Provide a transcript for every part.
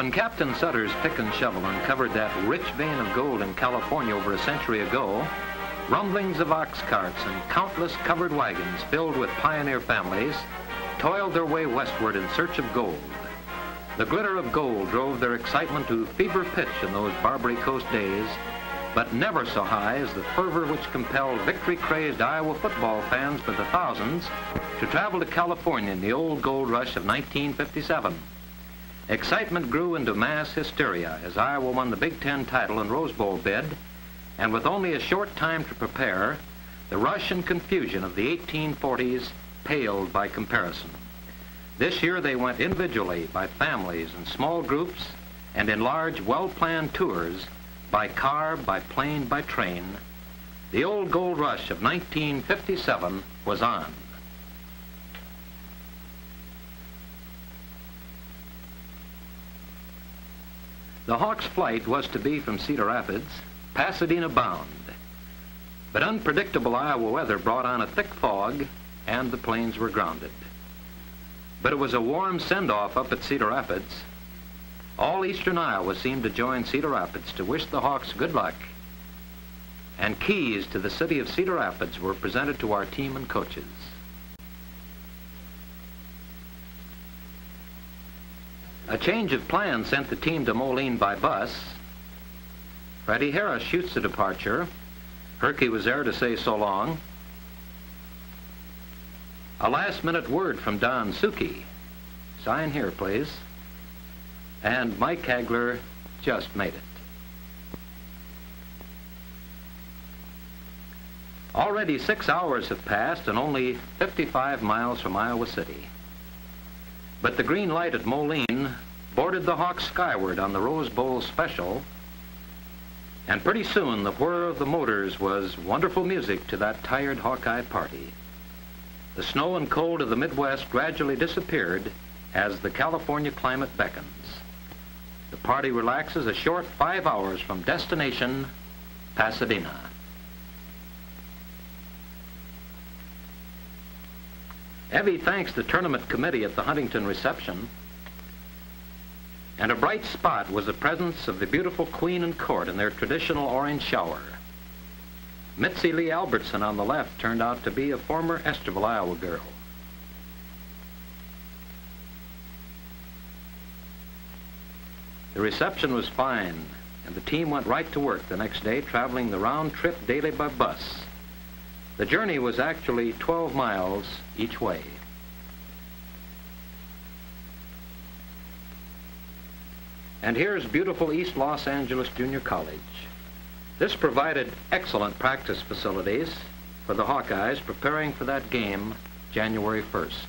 When Captain Sutter's pick and shovel uncovered that rich vein of gold in California over a century ago, rumblings of ox carts and countless covered wagons filled with pioneer families toiled their way westward in search of gold. The glitter of gold drove their excitement to fever pitch in those Barbary Coast days, but never so high as the fervor which compelled victory-crazed Iowa football fans by the thousands to travel to California in the old gold rush of 1957. Excitement grew into mass hysteria as Iowa won the Big Ten title and Rose Bowl bid, and with only a short time to prepare, the rush and confusion of the 1840s paled by comparison. This year they went individually, by families and small groups, and in large, well-planned tours, by car, by plane, by train. The old gold rush of 1957 was on. The Hawks' flight was to be from Cedar Rapids, Pasadena bound. But unpredictable Iowa weather brought on a thick fog, and the planes were grounded. But it was a warm send-off up at Cedar Rapids. All eastern Iowa seemed to join Cedar Rapids to wish the Hawks good luck. And keys to the city of Cedar Rapids were presented to our team and coaches. A change of plan sent the team to Moline by bus. Freddie Harris shoots the departure. Herky was there to say so long. A last-minute word from Don Suki. Sign here, please. And Mike Hagler just made it. Already 6 hours have passed and only 55 miles from Iowa City. But the green light at Moline boarded the Hawks skyward on the Rose Bowl special, and pretty soon the whir of the motors was wonderful music to that tired Hawkeye party. The snow and cold of the Midwest gradually disappeared as the California climate beckons. The party relaxes a short 5 hours from destination Pasadena. Evie thanks the tournament committee at the Huntington reception, and a bright spot was the presence of the beautiful Queen and Court in their traditional orange shower. Mitzi Lee Albertson on the left turned out to be a former Esterville, Iowa girl. The reception was fine, and the team went right to work the next day, traveling the round trip daily by bus. The journey was actually 12 miles each way. And here's beautiful East Los Angeles Junior College. This provided excellent practice facilities for the Hawkeyes preparing for that game January 1st.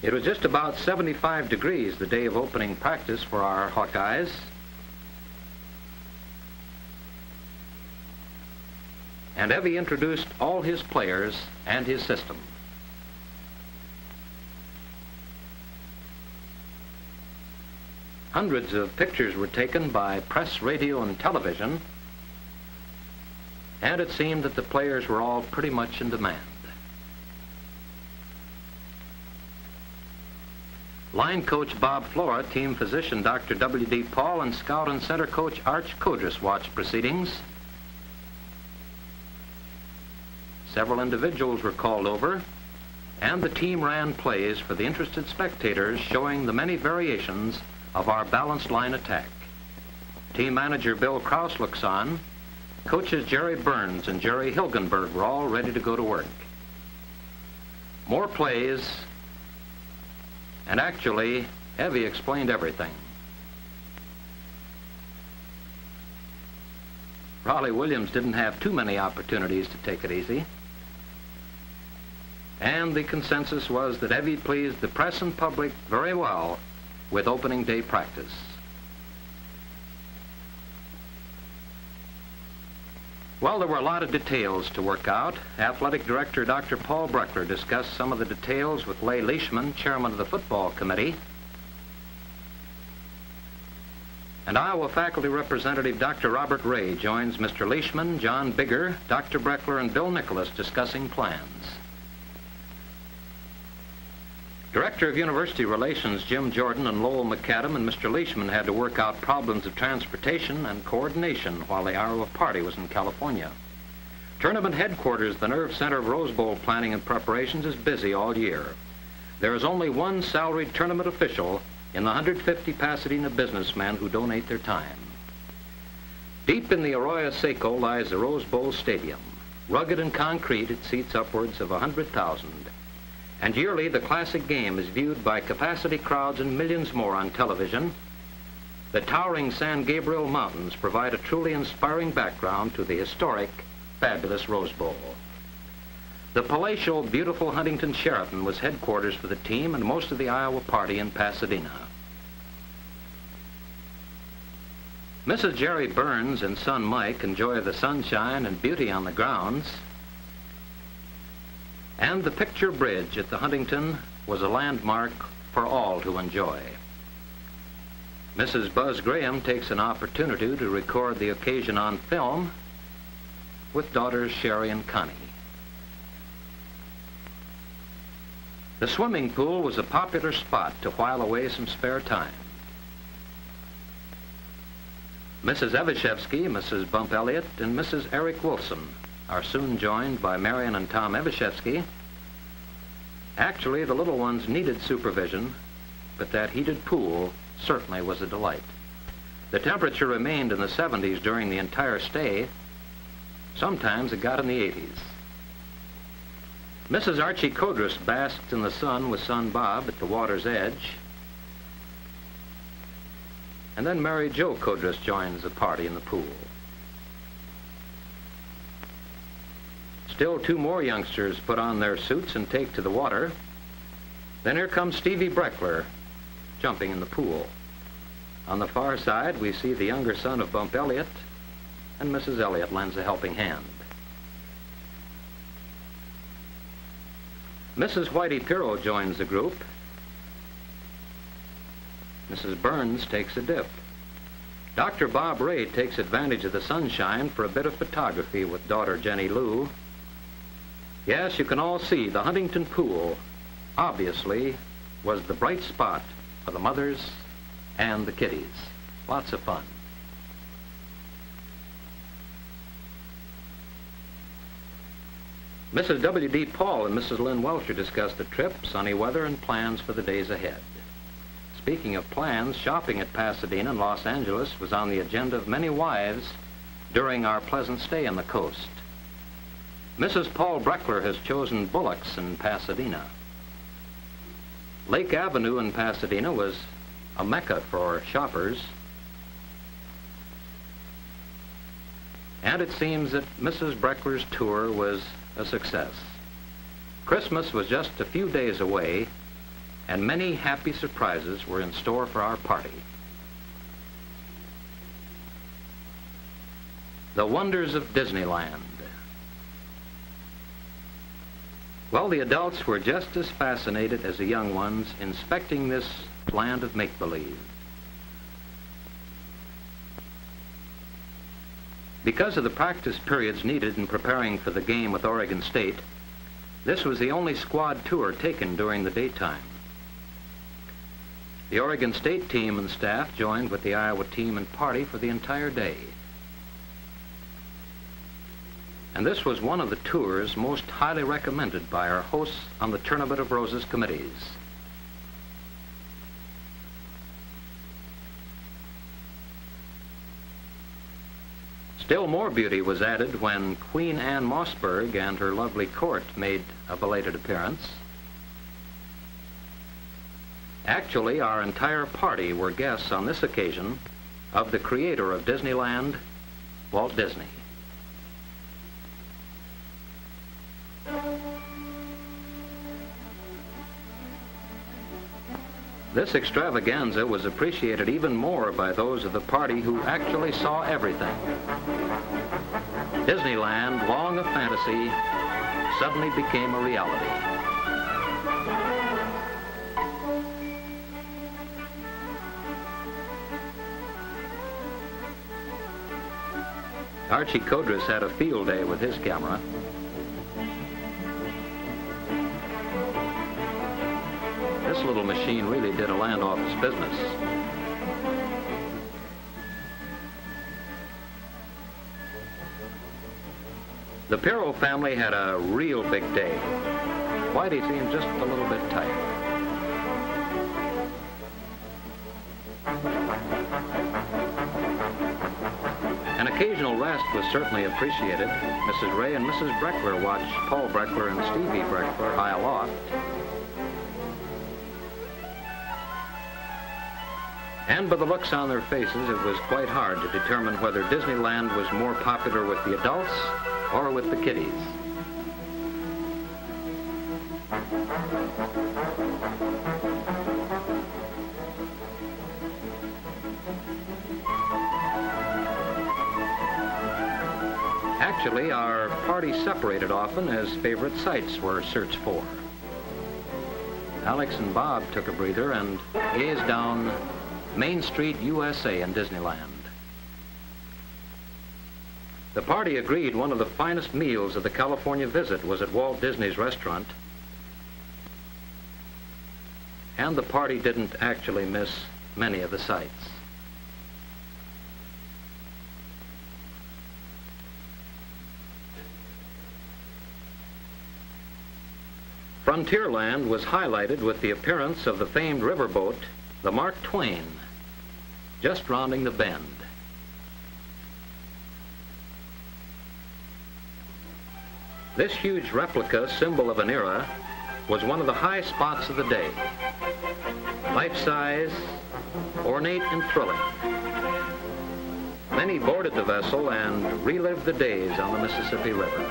It was just about 75 degrees the day of opening practice for our Hawkeyes. And Evie introduced all his players and his system. Hundreds of pictures were taken by press, radio, and television, and it seemed that the players were all pretty much in demand. Line coach Bob Flora, team physician Dr. W.D. Paul, and scout and center coach Arch Kodris watched proceedings. Several individuals were called over, and the team ran plays for the interested spectators showing the many variations of our balanced line attack. Team manager Bill Kraus looks on. Coaches Jerry Burns and Jerry Hilgenberg were all ready to go to work. More plays, and actually, Evie explained everything. Raleigh Williams didn't have too many opportunities to take it easy. And the consensus was that Evie pleased the press and public very well with opening day practice. Well, there were a lot of details to work out. Athletic Director Dr. Paul Breckler discussed some of the details with Leigh Leishman, chairman of the football committee. And Iowa faculty representative Dr. Robert Ray joins Mr. Leishman, John Bigger, Dr. Breckler, and Bill Nicholas discussing plans. Director of University Relations Jim Jordan and Lowell McAdam and Mr. Leishman had to work out problems of transportation and coordination while the Iowa party was in California. Tournament headquarters, the nerve center of Rose Bowl planning and preparations, is busy all year. There is only one salaried tournament official in the 150 Pasadena businessmen who donate their time. Deep in the Arroyo Seco lies the Rose Bowl Stadium. Rugged and concrete, it seats upwards of 100,000. And yearly, the classic game is viewed by capacity crowds and millions more on television. The towering San Gabriel Mountains provide a truly inspiring background to the historic, fabulous Rose Bowl. The palatial, beautiful Huntington Sheraton was headquarters for the team and most of the Iowa party in Pasadena. Mrs. Jerry Burns and son Mike enjoy the sunshine and beauty on the grounds. And the picture bridge at the Huntington was a landmark for all to enjoy. Mrs. Buzz Graham takes an opportunity to record the occasion on film with daughters Sherry and Connie. The swimming pool was a popular spot to while away some spare time. Mrs. Evashevsky, Mrs. Bump Elliott, and Mrs. Eric Wilson are soon joined by Marion and Tom Evashevsky. Actually, the little ones needed supervision, but that heated pool certainly was a delight. The temperature remained in the 70s during the entire stay. Sometimes it got in the 80s. Mrs. Archie Codrus basked in the sun with son Bob at the water's edge. And then Mary Jo Codrus joins the party in the pool. Still two more youngsters put on their suits and take to the water. Then here comes Stevie Breckler jumping in the pool. On the far side, we see the younger son of Bump Elliott, and Mrs. Elliott lends a helping hand. Mrs. Whitey Pirro joins the group. Mrs. Burns takes a dip. Dr. Bob Ray takes advantage of the sunshine for a bit of photography with daughter Jenny Lou. Yes, you can all see the Huntington Pool, obviously, was the bright spot for the mothers and the kiddies. Lots of fun. Mrs. W.D. Paul and Mrs. Lynn Welcher discussed the trip, sunny weather, and plans for the days ahead. Speaking of plans, shopping at Pasadena and Los Angeles was on the agenda of many wives during our pleasant stay on the coast. Mrs. Paul Breckler has chosen Bullocks in Pasadena. Lake Avenue in Pasadena was a mecca for shoppers. And it seems that Mrs. Breckler's tour was a success. Christmas was just a few days away, and many happy surprises were in store for our party. The wonders of Disneyland. Well, the adults were just as fascinated as the young ones inspecting this land of make-believe. Because of the practice periods needed in preparing for the game with Oregon State, this was the only squad tour taken during the daytime. The Oregon State team and staff joined with the Iowa team and party for the entire day. And this was one of the tours most highly recommended by our hosts on the Tournament of Roses committees. Still more beauty was added when Queen Anne Mossberg and her lovely court made a belated appearance. Actually, our entire party were guests on this occasion of the creator of Disneyland, Walt Disney. This extravaganza was appreciated even more by those of the party who actually saw everything. Disneyland, long a fantasy, suddenly became a reality. Archie Codrus had a field day with his camera. This little machine really did a land office business. The Pirro family had a real big day. Whitey seemed just a little bit tired. An occasional rest was certainly appreciated. Mrs. Ray and Mrs. Breckler watched Paul Breckler and Stevie Breckler high aloft. And by the looks on their faces, it was quite hard to determine whether Disneyland was more popular with the adults or with the kiddies. Actually, our party separated often as favorite sites were searched for. Alex and Bob took a breather and gazed down Main Street, USA in Disneyland. The party agreed one of the finest meals of the California visit was at Walt Disney's restaurant. And the party didn't actually miss many of the sights. Frontierland was highlighted with the appearance of the famed riverboat, the Mark Twain, just rounding the bend. This huge replica, symbol of an era, was one of the high spots of the day. Life-size, ornate and thrilling. Many boarded the vessel and relived the days on the Mississippi River.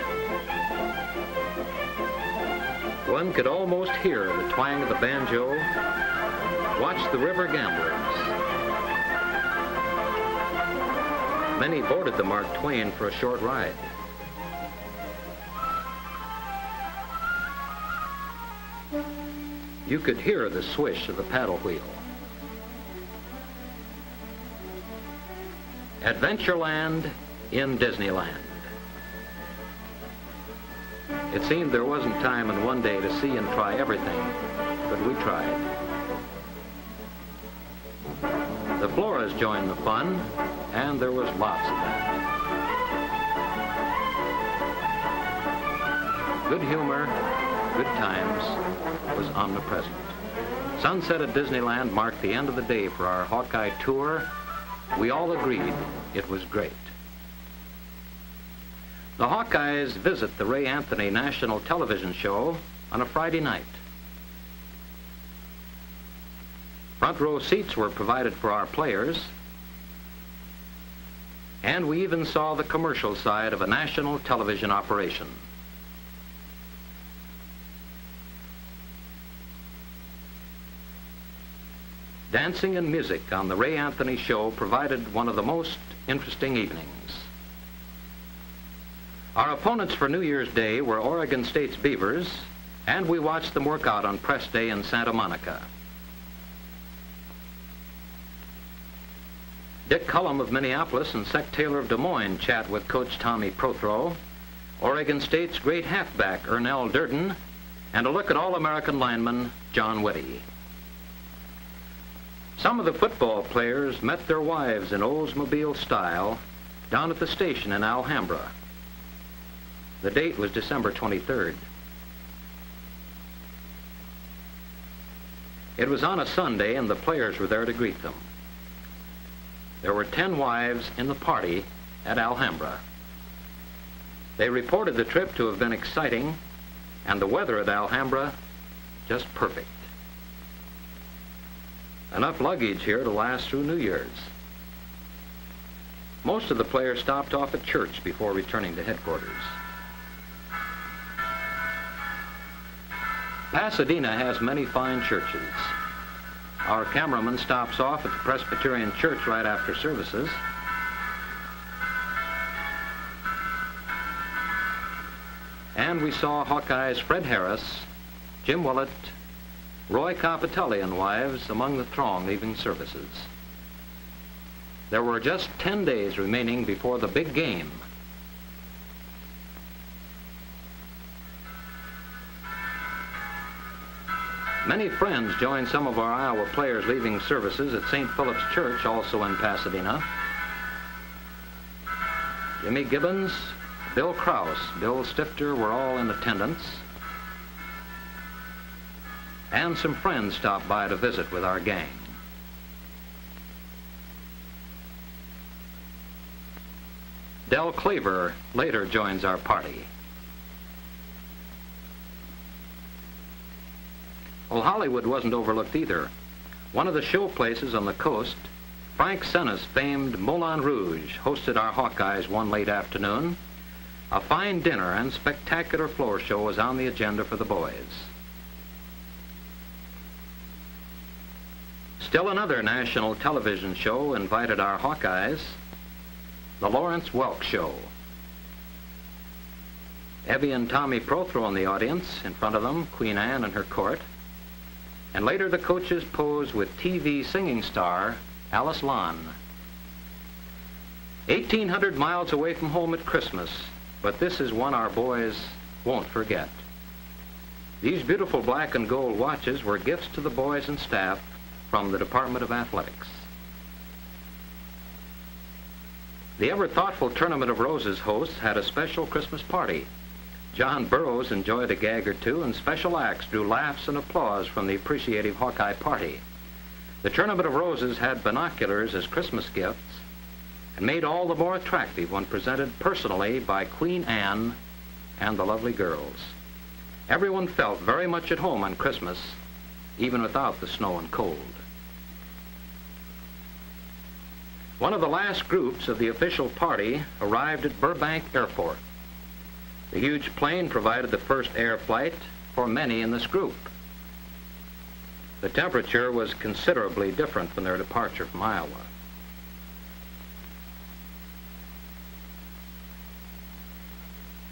One could almost hear the twang of the banjo, watch the river gamblers. Many boarded the Mark Twain for a short ride. You could hear the swish of the paddle wheel. Adventureland in Disneyland. It seemed there wasn't time in one day to see and try everything, but we tried. The Floras joined the fun, and there was lots of that. Good humor, good times was omnipresent. Sunset at Disneyland marked the end of the day for our Hawkeye tour. We all agreed it was great. The Hawkeyes visit the Ray Anthony National Television Show on a Friday night. Front row seats were provided for our players, and we even saw the commercial side of a national television operation. Dancing and music on the Ray Anthony Show provided one of the most interesting evenings. Our opponents for New Year's Day were Oregon State's Beavers, and we watched them work out on press day in Santa Monica. Dick Cullum of Minneapolis and Sec Taylor of Des Moines chat with Coach Tommy Prothro, Oregon State's great halfback Ernell Durden, and a look at All-American lineman John Whitty. Some of the football players met their wives in Oldsmobile style down at the station in Alhambra. The date was December 23rd. It was on a Sunday, and the players were there to greet them. There were 10 wives in the party at Alhambra. They reported the trip to have been exciting, and the weather at Alhambra just perfect. Enough luggage here to last through New Year's. Most of the players stopped off at church before returning to headquarters. Pasadena has many fine churches. Our cameraman stops off at the Presbyterian Church right after services. And we saw Hawkeye's Fred Harris, Jim Willett, Roy Capitelli and wives among the throng leaving services. There were just 10 days remaining before the big game. Many friends joined some of our Iowa players leaving services at St. Philip's Church, also in Pasadena. Jimmy Gibbons, Bill Krause, Bill Stifter were all in attendance. And some friends stopped by to visit with our gang. Del Cleaver later joins our party. Well, Hollywood wasn't overlooked either. One of the show places on the coast, Frank Senna's famed Moulin Rouge, hosted our Hawkeyes one late afternoon. A fine dinner and spectacular floor show was on the agenda for the boys. Still another national television show invited our Hawkeyes, the Lawrence Welk Show. Evie and Tommy Prothro in the audience, in front of them, Queen Anne and her court. And later the coaches posed with TV singing star Alice Lon. 1,800 miles away from home at Christmas, but this is one our boys won't forget. These beautiful black and gold watches were gifts to the boys and staff from the Department of Athletics. The ever-thoughtful Tournament of Roses hosts had a special Christmas party. John Burroughs enjoyed a gag or two, and special acts drew laughs and applause from the appreciative Hawkeye party. The Tournament of Roses had binoculars as Christmas gifts and made all the more attractive when presented personally by Queen Anne and the lovely girls. Everyone felt very much at home on Christmas, even without the snow and cold. One of the last groups of the official party arrived at Burbank Airport. The huge plane provided the first air flight for many in this group. The temperature was considerably different from their departure from Iowa.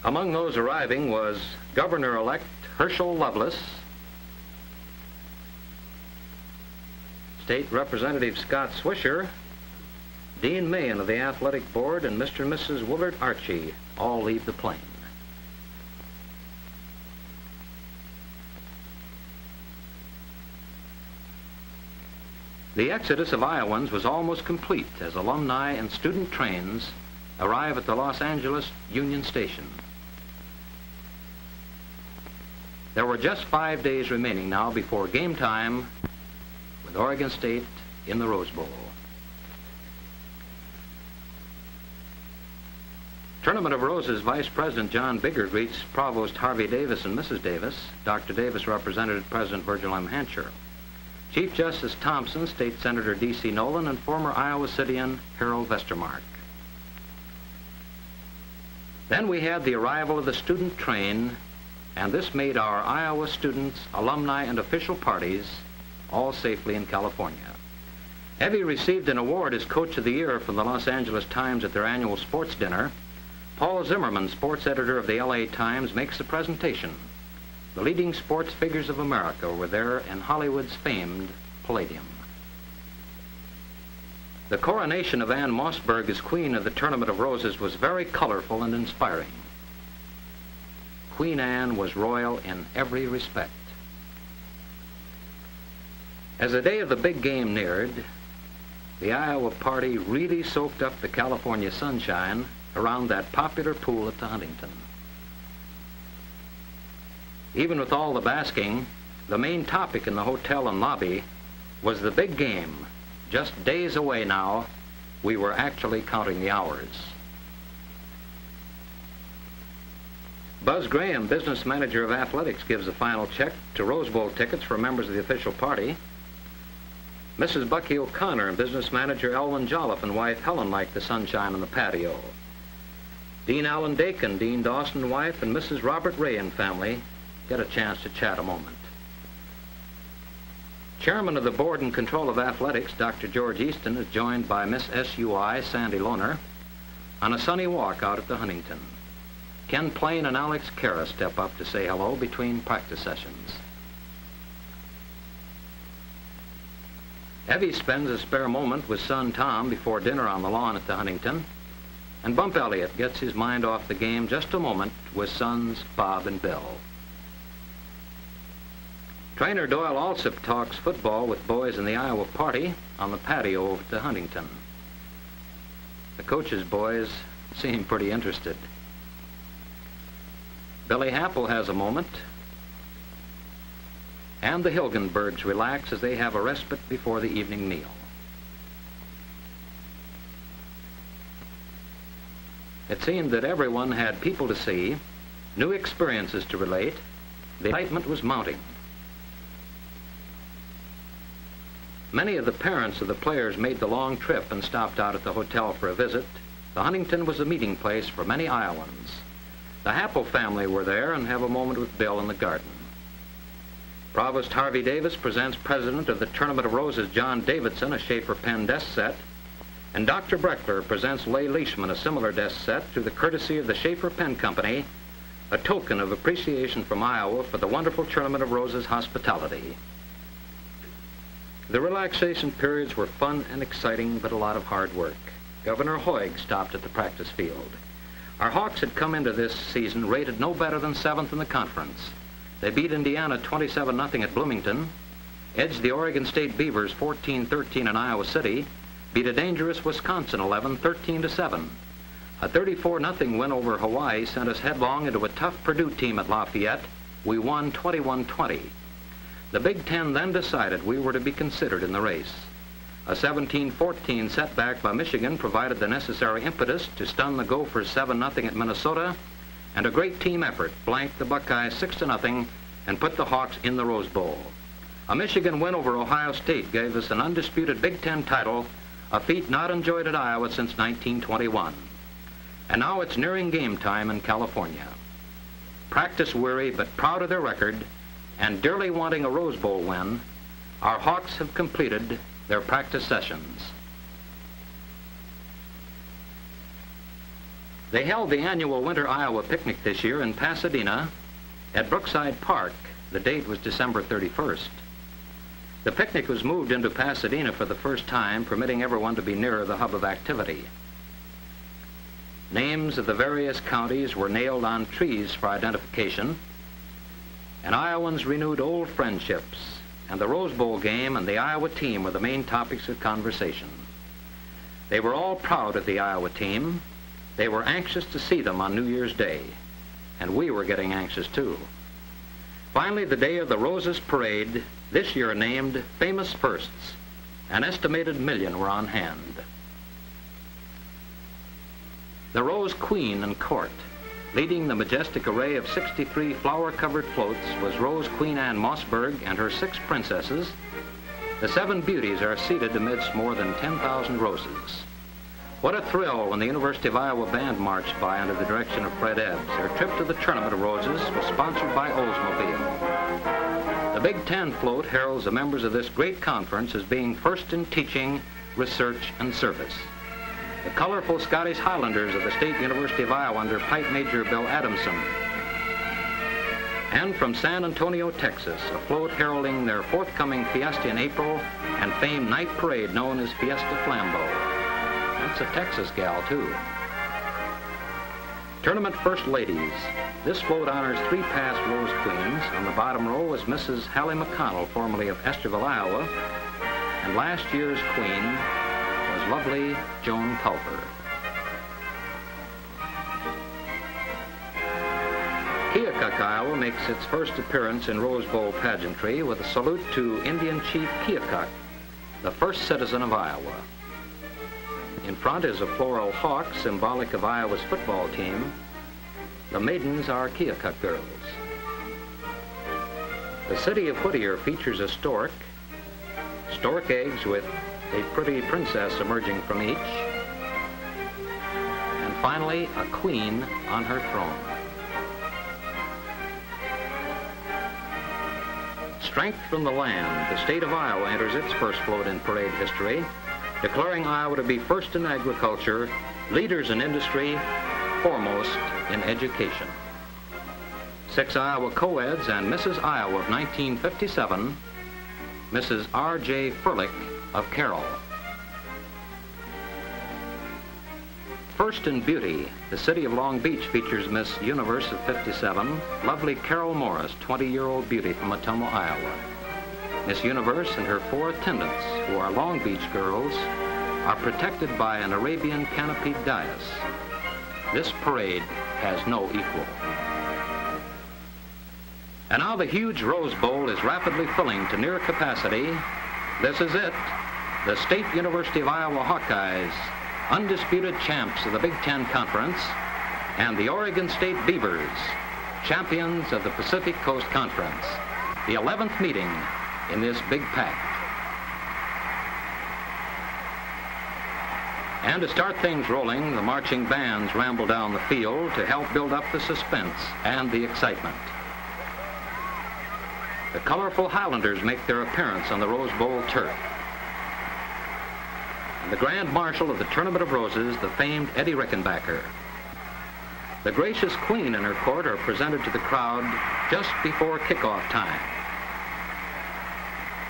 Among those arriving was Governor-elect Herschel Lovelace, State Representative Scott Swisher, Dean Mahan of the Athletic Board, and Mr. and Mrs. Willard Archie all leave the plane. The exodus of Iowans was almost complete as alumni and student trains arrive at the Los Angeles Union Station. There were just 5 days remaining now before game time with Oregon State in the Rose Bowl. Tournament of Roses Vice President John Bigger greets Provost Harvey Davis and Mrs. Davis. Dr. Davis represented President Virgil M. Hancher. Chief Justice Thompson, State Senator D.C. Nolan, and former Iowa Cityan Harold Vestermark. Then we had the arrival of the student train, and this made our Iowa students, alumni, and official parties all safely in California. Evie received an award as Coach of the Year from the Los Angeles Times at their annual sports dinner. Paul Zimmerman, sports editor of the L.A. Times, makes the presentation. The leading sports figures of America were there in Hollywood's famed Palladium. The coronation of Anne Mossberg as Queen of the Tournament of Roses was very colorful and inspiring. Queen Anne was royal in every respect. As the day of the big game neared, the Iowa party really soaked up the California sunshine around that popular pool at the Huntington. Even with all the basking, the main topic in the hotel and lobby was the big game. Just days away now, we were actually counting the hours. Buzz Graham, business manager of athletics, gives a final check to Rose Bowl tickets for members of the official party. Mrs. Bucky O'Connor and business manager Elwin Jolliffe and wife Helen liked the sunshine on the patio. Dean Allen Dakin, Dean Dawson wife, and Mrs. Robert Ray and family get a chance to chat a moment. Chairman of the Board in Control of Athletics, Dr. George Easton, is joined by Miss SUI, Sandy Lohner, on a sunny walk out at the Huntington. Ken Plain and Alex Kara step up to say hello between practice sessions. Evie spends a spare moment with son Tom before dinner on the lawn at the Huntington, and Bump Elliott gets his mind off the game just a moment with sons Bob and Bill. Trainer Doyle Alsop talks football with boys in the Iowa party on the patio over to Huntington. The coach's boys seem pretty interested. Billy Happel has a moment, and the Hilgenbergs relax as they have a respite before the evening meal. It seemed that everyone had people to see, new experiences to relate. The excitement was mounting. Many of the parents of the players made the long trip and stopped out at the hotel for a visit. The Huntington was a meeting place for many Iowans. The Happel family were there and have a moment with Bill in the garden. Provost Harvey Davis presents President of the Tournament of Roses John Davidson a Schaefer pen desk set, and Dr. Breckler presents Leigh Leishman a similar desk set through the courtesy of the Schaefer Pen Company, a token of appreciation from Iowa for the wonderful Tournament of Roses hospitality. The relaxation periods were fun and exciting, but a lot of hard work. Governor Hoig stopped at the practice field. Our Hawks had come into this season rated no better than 7th in the conference. They beat Indiana 27-0 at Bloomington, edged the Oregon State Beavers 14-13 in Iowa City, beat a dangerous Wisconsin 13-7. A 34-0 win over Hawaii sent us headlong into a tough Purdue team at Lafayette. We won 21-20. The Big Ten then decided we were to be considered in the race. A 17-14 setback by Michigan provided the necessary impetus to stun the Gophers 7-0 at Minnesota, and a great team effort blanked the Buckeyes 6-0 and put the Hawks in the Rose Bowl. A Michigan win over Ohio State gave us an undisputed Big Ten title, a feat not enjoyed at Iowa since 1921. And now it's nearing game time in California. Practice weary but proud of their record and dearly wanting a Rose Bowl win, our Hawks have completed their practice sessions. They held the annual Winter Iowa Picnic this year in Pasadena at Brookside Park. The date was December 31st. The picnic was moved into Pasadena for the first time, permitting everyone to be nearer the hub of activity. Names of the various counties were nailed on trees for identification, and Iowans renewed old friendships, and the Rose Bowl game and the Iowa team were the main topics of conversation. They were all proud of the Iowa team. They were anxious to see them on New Year's Day, and we were getting anxious too. Finally, the day of the Roses Parade, this year named Famous Firsts. An estimated 1 million were on hand. The Rose Queen and Court, leading the majestic array of 63 flower-covered floats, was Rose Queen Anne Mossberg and her 6 princesses. The 7 beauties are seated amidst more than 10,000 roses. What a thrill when the University of Iowa Band marched by under the direction of Fred Ebbs. Their trip to the Tournament of Roses was sponsored by Oldsmobile. The Big Ten float heralds the members of this great conference as being first in teaching, research, and service. The colorful Scottish Highlanders of the State University of Iowa under Pipe Major Bill Adamson. And from San Antonio, Texas, a float heralding their forthcoming fiesta in April and famed night parade known as Fiesta Flambeau. That's a Texas gal, too. Tournament First Ladies. This float honors 3 past Rose Queens. On the bottom row was Mrs. Hallie McConnell, formerly of Esterville, Iowa. And last year's queen was lovely Joan Culver. Keokuk, Iowa makes its first appearance in Rose Bowl pageantry with a salute to Indian Chief Keokuk, the first citizen of Iowa. In front is a floral hawk, symbolic of Iowa's football team. The maidens are Keokuk girls. The city of Whittier features a stork eggs with a pretty princess emerging from each, and finally a queen on her throne. Strength from the land, the state of Iowa enters its first float in parade history, declaring Iowa to be first in agriculture, leaders in industry, foremost in education. 6 Iowa co-eds and Mrs. Iowa of 1957, Mrs. R.J. Furlick of Carroll. First in beauty, the city of Long Beach features Miss Universe of 57, lovely Carol Morris, 20-year-old beauty from Atomo, Iowa. Miss Universe and her 4 attendants, who are Long Beach girls, are protected by an Arabian canopied dais. This parade has no equal. And now the huge Rose Bowl is rapidly filling to near capacity. This is it, the State University of Iowa Hawkeyes, undisputed champs of the Big Ten Conference, and the Oregon State Beavers, champions of the Pacific Coast Conference, the 11th meeting in this big pack. And to start things rolling, the marching bands ramble down the field to help build up the suspense and the excitement. The colorful Highlanders make their appearance on the Rose Bowl turf. And the Grand Marshal of the Tournament of Roses, the famed Eddie Rickenbacker. The gracious Queen and her court are presented to the crowd just before kickoff time.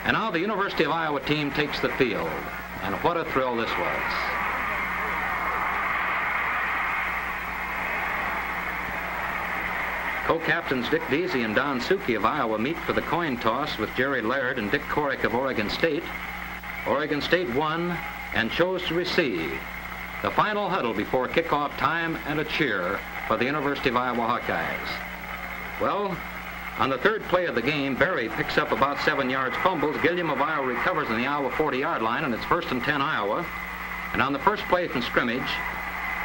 And now the University of Iowa team takes the field. And what a thrill this was. Co-captains Dick Deasy and Don Suki of Iowa meet for the coin toss with Jerry Laird and Dick Korrick of Oregon State. Oregon State won and chose to receive. The final huddle before kickoff time and a cheer for the University of Iowa Hawkeyes. Well, on the third play of the game, Berry picks up about 7 yards, fumbles. Gilliam of Iowa recovers on the Iowa 40-yard line, and it's 1st and 10 Iowa. And on the first play from scrimmage,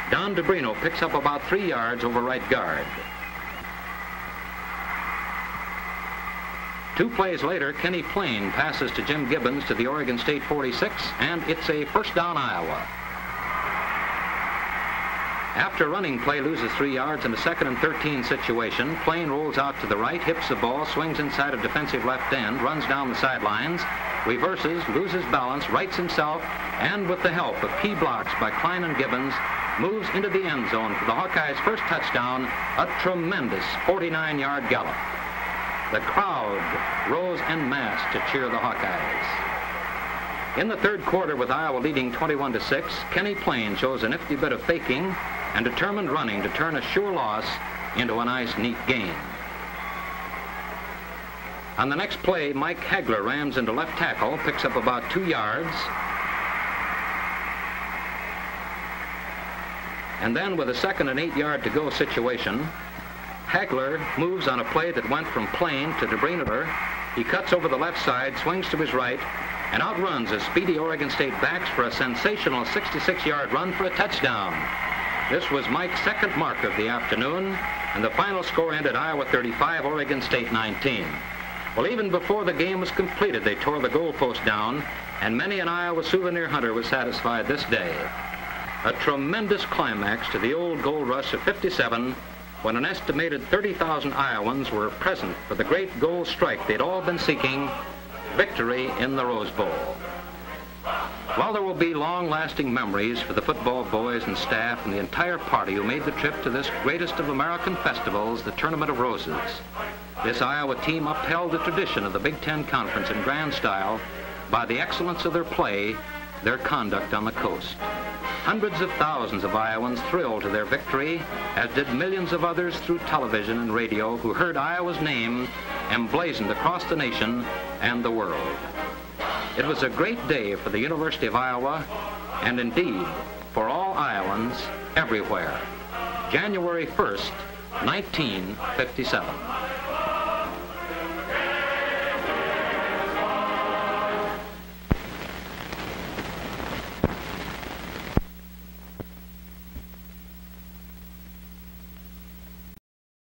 Don DeBrino picks up about 3 yards over right guard. 2 plays later, Kenny Plain passes to Jim Gibbons to the Oregon State 46, and it's a 1st down Iowa. After a running play loses 3 yards in a 2nd and 13 situation, Plain rolls out to the right, hips the ball, swings inside a defensive left end, runs down the sidelines, reverses, loses balance, rights himself, and with the help of key blocks by Klein and Gibbons, moves into the end zone for the Hawkeyes' first touchdown, a tremendous 49-yard gallop. The crowd rose en masse to cheer the Hawkeyes. In the third quarter, with Iowa leading 21-6, Kenny Plain shows a nifty bit of faking and determined running to turn a sure loss into a nice, neat gain. On the next play, Mike Hagler rams into left tackle, picks up about 2 yards. And then with a 2nd and 8-yard to go situation, Hagler moves on a play that went from Plain to DeBrino. He cuts over the left side, swings to his right, and outruns a speedy Oregon State backs for a sensational 66-yard run for a touchdown. This was Mike's 2nd mark of the afternoon, and the final score ended Iowa 35, Oregon State 19. Well, even before the game was completed, they tore the goalpost down, and many an Iowa souvenir hunter was satisfied this day. A tremendous climax to the old gold rush of 57, when an estimated 30,000 Iowans were present for the great goal strike they'd all been seeking, victory in the Rose Bowl. While there will be long-lasting memories for the football boys and staff and the entire party who made the trip to this greatest of American festivals, the Tournament of Roses, this Iowa team upheld the tradition of the Big Ten Conference in grand style by the excellence of their play, their conduct on the coast. Hundreds of thousands of Iowans thrilled to their victory, as did millions of others through television and radio who heard Iowa's name emblazoned across the nation and the world. It was a great day for the University of Iowa, and indeed for all Iowans everywhere. January 1st, 1957.